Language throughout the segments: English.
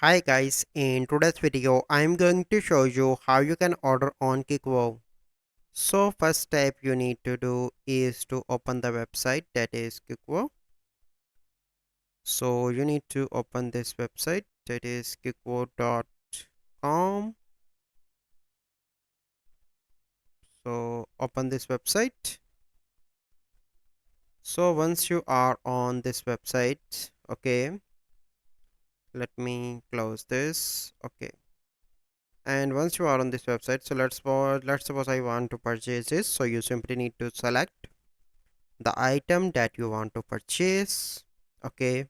Hi guys, in today's video I am going to show you how you can order on Kickwho. So first step you need to do is to open the website, that is Kickwho. So you need to open this website, that is kickwho.com. So open this website. So once you are on this website, okay, let me close this. Okay, and once you are on this website, so let's suppose I want to purchase this. So you simply need to select the item that you want to purchase. Okay,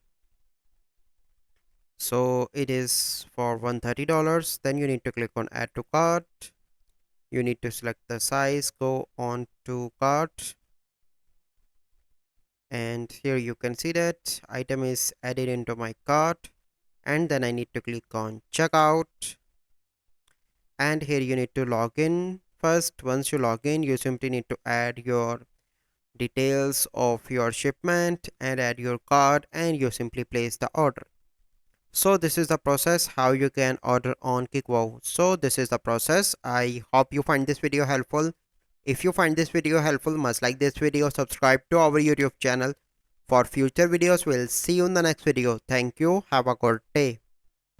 so it is for $130. Then you need to click on add to cart. You need to select the size, go on to cart, and here you can see that item is added into my cart. And then I need to click on checkout, and here you need to log in first. Once you log in, you simply need to add your details of your shipment and add your card, and you simply place the order. So this is the process how you can order on Kickwho. So this is the process. I hope you find this video helpful. If you find this video helpful, must like this video, subscribe to our YouTube channel for future videos. We'll see you in the next video. Thank you. Have a good day.